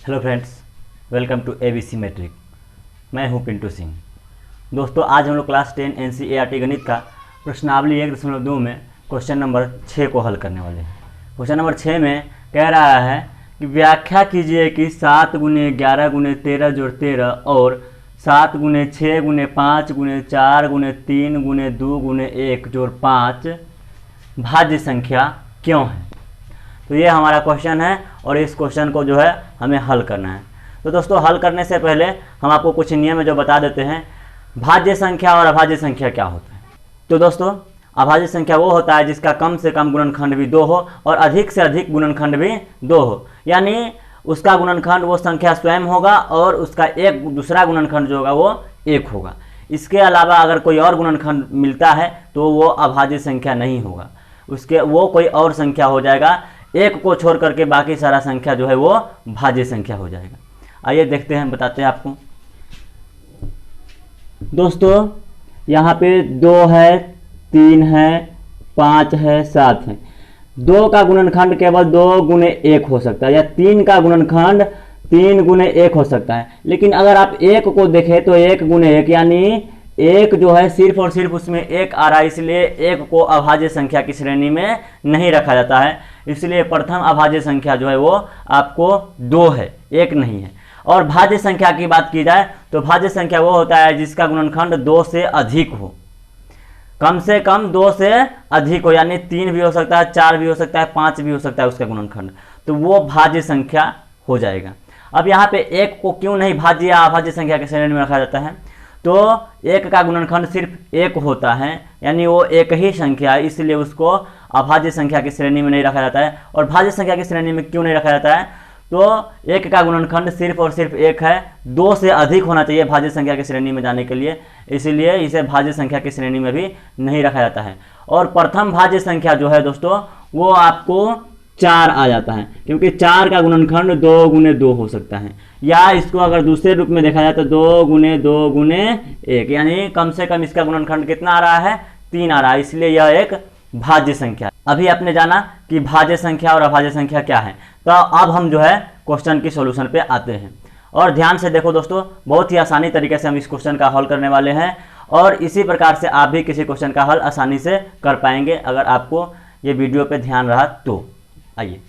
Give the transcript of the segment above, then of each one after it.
Hello friends, welcome to A B C matric. मैं हूं पिंटू सिंह। दोस्तों, आज हम लोग क्लास 10 एनसीईआरटी गणित का प्रश्नावली 1.2 में क्वेश्चन नंबर 6 को हल करने वाले हैं। क्वेश्चन नंबर 6 में कह रहा है कि व्याख्या कीजिए कि 7 गुने 11 गुने 13 जोड़ 13 और 7 गुने 6 गुने 5 गुने 4 गुने 3 गुने 2 गुने 1 जोड़ 5 भाज्य संख्या क्यों है। तो ये हमारा क्वेश्चन है और इस क्वेश्चन को जो है हमें हल करना है। तो दोस्तों, हल करने से पहले हम आपको कुछ नियम जो बता देते हैं। भाज्य संख्या और अभाज्य संख्या क्या होता है। तो दोस्तों, अभाज्य संख्या वो होता है जिसका कम से कम गुणनखंड भी 2 हो और अधिक से अधिक गुणनखंड भी 2 हो, यानी उसका गुणनखंड वो संख्या स्वयं होगा और उसका एक दूसरा गुणनखंड जो होगा वो 1 होगा। इसके अलावा अगर कोई और गुणनखंड मिलता है तो वो अभाज्य संख्या नहीं होगा, उसके वो कोई और संख्या हो जाएगा। एक को छोड़ करके बाकी सारा संख्या जो है वो भाज्य संख्या हो जाएगा। आइए देखते हैं, बताते हैं आपको। दोस्तों, यहाँ पे 2 है, 3 है, 5 है, 7 है। 2 का गुणनखंड केवल 2 गुने 1 हो सकता है या 3 का गुणनखंड 3 गुने 1 हो सकता है। लेकिन अगर आप 1 को देखें तो 1 गुने 1 यानी 1 जो है सिर्फ और सिर्फ उसमें 1 आ रहा है, इसलिए 1 को अभाज्य संख्या की श्रेणी में नहीं रखा जाता है। इसलिए प्रथम अभाज्य संख्या जो है वो आपको 2 है, 1 नहीं है। और भाज्य संख्या की बात की जाए तो भाज्य संख्या वो होता है जिसका गुणनखंड 2 से अधिक हो, कम से कम 2 से अधिक हो, यानी 3 भी हो सकता है, 4 भी हो सकता है, 5 भी हो सकता है उसका गुणनखंड, तो वो भाज्य संख्या हो जाएगा। अब यहाँ पे 1 को क्यों नहीं भाज्य या अभाज्य संख्या की श्रेणी में रखा जाता है, तो 1 का गुणनखंड सिर्फ 1 होता है, यानी वो एक ही संख्या है, इसलिए उसको अभाज्य संख्या की श्रेणी में नहीं रखा जाता है। और भाज्य संख्या की श्रेणी में क्यों नहीं रखा जाता है, तो 1 का गुणनखंड सिर्फ और सिर्फ 1 है, 2 से अधिक होना चाहिए भाज्य संख्या की श्रेणी में जाने के लिए, इसलिए इसे भाज्य संख्या की श्रेणी में भी नहीं रखा जाता है। और प्रथम भाज्य संख्या जो है दोस्तों वो आपको 4 आ जाता है, क्योंकि 4 का गुणनखंड 2 गुने 2 हो सकता है, या इसको अगर दूसरे रूप में देखा जाए तो 2 गुने 2 गुने 1, यानी कम से कम इसका गुणनखंड कितना आ रहा है, 3 आ रहा है, इसलिए यह एक भाज्य संख्या। अभी आपने जाना कि भाज्य संख्या और अभाज्य संख्या क्या है। तो अब हम जो है क्वेश्चन की सॉल्यूशन पे आते हैं और ध्यान से देखो दोस्तों, बहुत ही आसानी तरीके से हम इस क्वेश्चन का हल करने वाले हैं और इसी प्रकार से आप भी किसी क्वेश्चन का हल आसानी से कर पाएंगे अगर आपको ये वीडियो पे ध्यान रहा तो। आइए,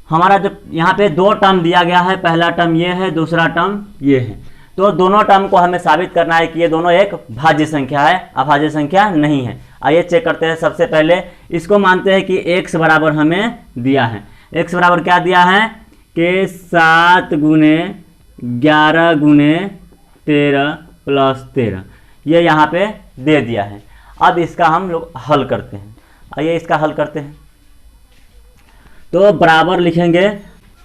हमारा जो यहाँ पे 2 टर्म दिया गया है, पहला टर्म ये है, दूसरा टर्म ये है। तो दोनों टर्म को हमें साबित करना है कि ये दोनों एक भाज्य संख्या है, अभाज्य संख्या नहीं है। आइए चेक करते हैं। सबसे पहले इसको मानते हैं कि x बराबर हमें दिया है। x बराबर क्या दिया है कि 7 गुने 11 गुने 13 प्लस 13, ये यहाँ पे दे दिया है। अब इसका हम लोग हल करते हैं। आइए इसका हल करते हैं। तो बराबर लिखेंगे।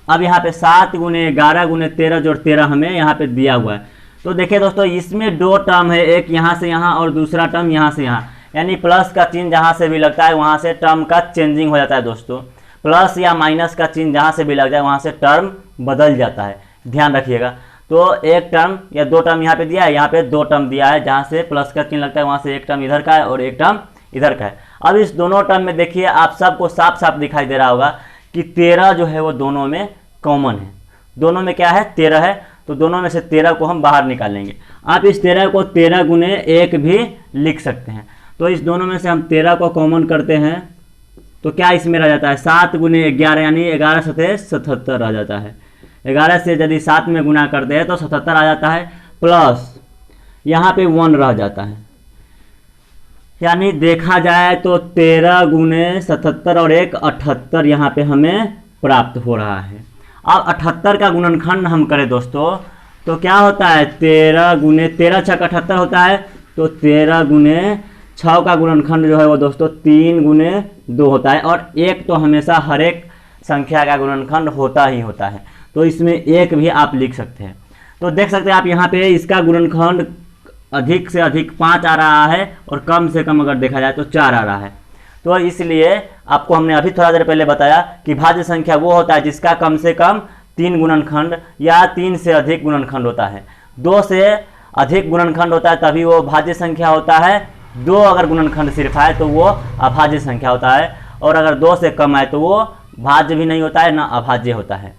अब यहाँ पे 7 गुने 11 गुने 13 जोड़ 13 हमें यहाँ पे दिया हुआ है। तो देखिए दोस्तों, इसमें 2 टर्म है, एक यहाँ से यहाँ और दूसरा टर्म यहाँ से यहाँ, यानी प्लस का चिन्ह जहाँ से भी लगता है वहाँ से टर्म का चेंजिंग हो जाता है दोस्तों। प्लस या माइनस का चिन्ह जहाँ से भी लग जाए वहाँ से टर्म बदल जाता है, ध्यान रखिएगा। तो एक टर्म या 2 टर्म यहाँ पे दिया है, यहाँ पे 2 टर्म दिया है, जहाँ से प्लस का चिन्ह लगता है वहाँ से एक टर्म इधर का है और एक टर्म इधर का है। अब इस दोनों टर्म में देखिए आप सबको साफ साफ दिखाई दे रहा होगा कि 13 जो है वो दोनों में कॉमन है। दोनों में क्या है, 13 है, तो दोनों में से 13 को हम बाहर निकालेंगे। आप इस 13 को 13 गुने 1 भी लिख सकते हैं। तो इस दोनों में से हम 13 को कॉमन करते हैं तो क्या इसमें रह जाता है, 7 गुने 11 यानी 11 सतह 77 आ जाता है। 11 से यदि 7 में गुना करते हैं तो 77 आ जाता है, प्लस यहाँ पे 1 रह जाता है, यानी देखा जाए तो 13 गुने 77 और 1 78 यहाँ पे हमें प्राप्त हो रहा है। अब 78 का गुणनखंड हम करें दोस्तों तो क्या होता है, 13 गुने 13 छक 78 होता है, तो 13 गुने 6 का गुणनखंड जो है वो दोस्तों 3 गुने 2 होता है। और 1 तो हमेशा हर एक संख्या का गुणनखंड होता ही होता है, तो इसमें 1 भी आप लिख सकते हैं। तो देख सकते हैं आप यहाँ पे इसका गुणनखंड अधिक से अधिक 5 आ रहा है और कम से कम अगर देखा जाए तो 4 आ रहा है। तो इसलिए आपको हमने अभी थोड़ा देर पहले बताया कि भाज्य संख्या वो होता है जिसका कम से कम 3 गुणनखंड या 3 से अधिक गुणनखंड होता है। 2 से अधिक गुणनखंड होता है तभी वो भाज्य संख्या होता है। 2 अगर गुणनखंड सिर्फ आए तो वो अभाज्य संख्या होता है, और अगर 2 से कम आए तो वो भाज्य भी नहीं होता है, ना अभाज्य होता है।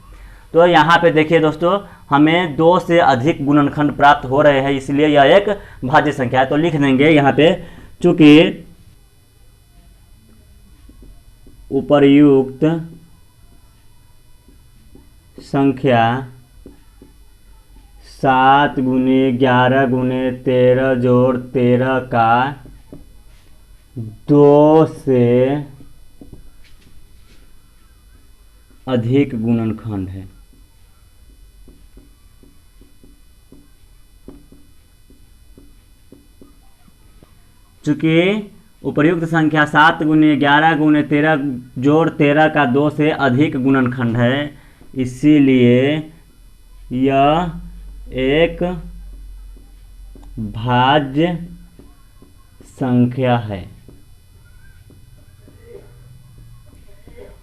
तो यहाँ पे देखिए दोस्तों, हमें 2 से अधिक गुणनखंड प्राप्त हो रहे हैं, इसलिए यह एक भाज्य संख्या है। तो लिख देंगे यहाँ पे, चूंकि उपर्युक्त संख्या 7 गुने 11 गुने 13 जोड़ 13 का 2 से अधिक गुणनखंड है। चूंकि उपर्युक्त संख्या 7 गुने 11 गुने 13 जोड़ 13 का 2 से अधिक गुणनखंड है, इसीलिए यह एक भाज्य संख्या है।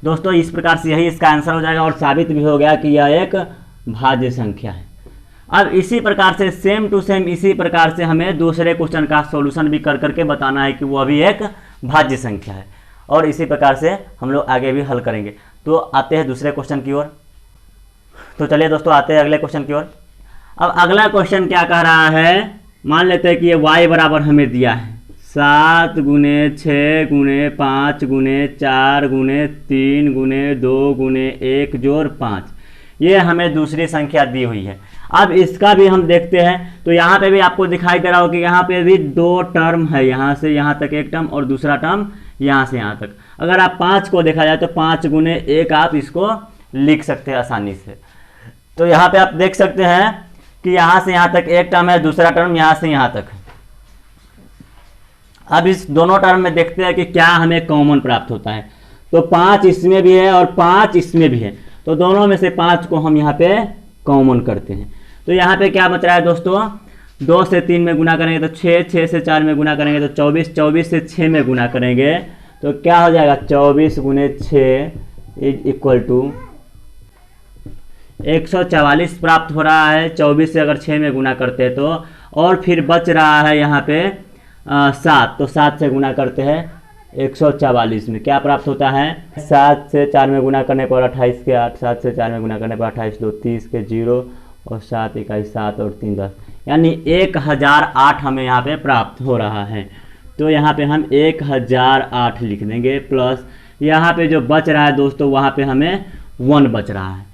दोस्तों इस प्रकार से यही इसका आंसर हो जाएगा और साबित भी हो गया कि यह एक भाज्य संख्या है। अब इसी प्रकार से सेम टू सेम इसी प्रकार से हमें दूसरे क्वेश्चन का सॉल्यूशन भी कर करके बताना है कि वह भी एक भाज्य संख्या है, और इसी प्रकार से हम लोग आगे भी हल करेंगे। तो आते हैं दूसरे क्वेश्चन की ओर। तो चलिए दोस्तों आते हैं अगले क्वेश्चन की ओर। अब अगला क्वेश्चन क्या कह रहा है, मान लेते हैं कि ये y बराबर हमें दिया है 7 गुने 6 गुने 5 गुने 4 गुने 3 गुने 2 गुने 1 जोड़ 5, ये हमें दूसरी संख्या दी हुई है। अब इसका भी हम देखते हैं, तो यहाँ पे भी आपको दिखाई दे रहा हो कि यहाँ पे भी 2 टर्म है, यहाँ से यहाँ तक एक टर्म और दूसरा टर्म यहाँ से यहाँ तक। अगर आप 5 को देखा जाए तो 5 गुने 1 आप इसको लिख सकते हैं आसानी से। तो यहाँ पे आप देख सकते हैं कि यहाँ से यहाँ तक एक टर्म है, दूसरा टर्म यहाँ से यहाँ तक है। अब इस दोनों टर्म में देखते हैं कि क्या हमें कॉमन प्राप्त होता है। तो 5 इसमें भी है और 5 इसमें भी है, तो दोनों में से 5 को हम यहाँ पे कॉमन करते हैं। तो यहाँ पे क्या बच रहा है दोस्तों, 2 से 3 में गुना करेंगे तो 6, 6 से 4 में गुना करेंगे तो 24, 24 से 6 में गुना करेंगे तो क्या हो जाएगा 24 गुने 6 इज इक्वल टू 144 प्राप्त हो रहा है। 24 से अगर 6 में गुना करते हैं तो, और फिर बच रहा है यहाँ पे 7, तो 7 से गुना करते हैं 144 में क्या प्राप्त होता है, 7 से 4 में गुना करने पर 28 के 8, 7 से 4 में गुना करने पर 28 2 30 के 0 और 7 21 7 और 3 10, यानी 1008 हमें यहाँ पे प्राप्त हो रहा है। तो यहाँ पे हम 1008 लिख देंगे, प्लस यहाँ पे जो बच रहा है दोस्तों वहाँ पे हमें 1 बच रहा है,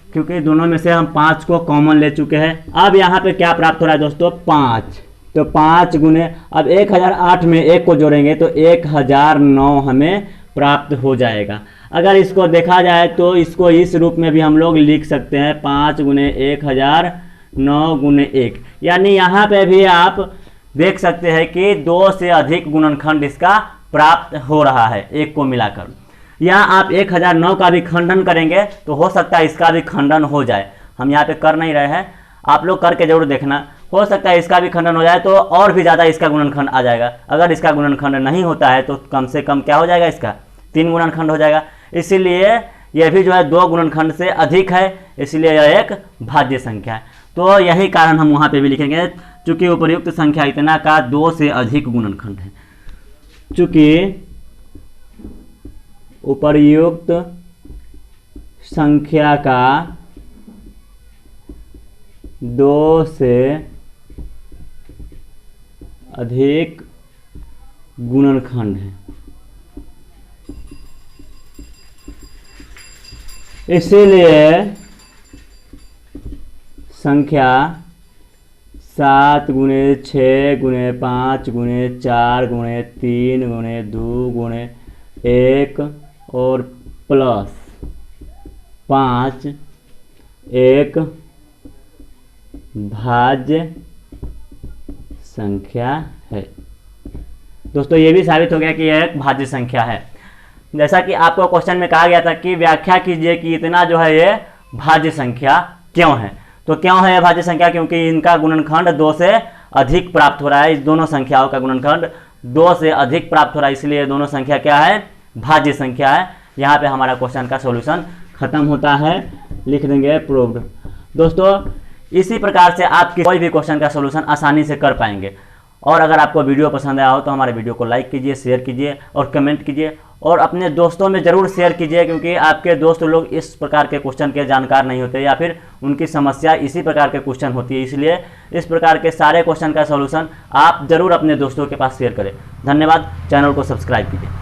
क्योंकि दोनों में से हम 5 को कॉमन ले चुके हैं। अब यहाँ पे क्या प्राप्त हो रहा है दोस्तों 5, तो 5 गुने, अब 1008 में 1 को जोड़ेंगे तो 1009 हमें प्राप्त हो जाएगा। अगर इसको देखा जाए तो इसको इस रूप में भी हम लोग लिख सकते हैं 5 गुने 1009 गुने 1, यानी यहाँ पे भी आप देख सकते हैं कि 2 से अधिक गुणनखंड इसका प्राप्त हो रहा है एक को मिलाकर। यहाँ आप 1009 का भी खंडन करेंगे तो हो सकता है इसका भी खंडन हो जाए, हम यहाँ पे कर नहीं रहे हैं, आप लोग करके जरूर देखना, हो सकता है इसका भी खंडन हो जाए तो और भी ज़्यादा इसका गुणनखंड आ जाएगा। अगर इसका गुणनखंड नहीं होता है तो कम से कम क्या हो जाएगा, इसका 3 गुणनखंड हो जाएगा। इसीलिए यह भी जो है 2 गुणनखंड से अधिक है, इसलिए यह एक भाज्य संख्या है। तो यही कारण हम वहाँ पे भी लिखेंगे, चूँकि उपर्युक्त संख्या इतना का 2 से अधिक गुणनखंड है। चूँकि उपर्युक्त संख्या का 2 से अधिक गुणनखंड है, इसीलिए संख्या 7 गुने 6 गुने 5 गुने 4 गुने 3 गुने 2 गुने 1 और प्लस 5 एक भाज्य संख्या है। दोस्तों ये भी साबित हो गया कि यह एक भाज्य संख्या है। जैसा कि आपको क्वेश्चन में कहा गया था कि व्याख्या कीजिए कि इतना जो है ये भाज्य संख्या क्यों है। तो क्यों है यह भाज्य संख्या, क्योंकि इनका गुणनखंड 2 से अधिक प्राप्त हो रहा है। इस दोनों संख्याओं का गुणनखंड 2 से अधिक प्राप्त हो रहा है, इसलिए दोनों संख्या क्या है, भाज्य संख्या है। यहाँ पे हमारा क्वेश्चन का सॉल्यूशन खत्म होता है, लिख देंगे प्रूव्ड। दोस्तों इसी प्रकार से आप कोई भी क्वेश्चन का सॉल्यूशन आसानी से कर पाएंगे। और अगर आपको वीडियो पसंद आया हो तो हमारे वीडियो को लाइक कीजिए, शेयर कीजिए और कमेंट कीजिए। और अपने दोस्तों में ज़रूर शेयर कीजिए, क्योंकि आपके दोस्त लोग इस प्रकार के क्वेश्चन के जानकार नहीं होते या फिर उनकी समस्या इसी प्रकार के क्वेश्चन होती है। इसलिए इस प्रकार के सारे क्वेश्चन का सॉल्यूशन आप ज़रूर अपने दोस्तों के पास शेयर करें। धन्यवाद। चैनल को सब्सक्राइब कीजिए।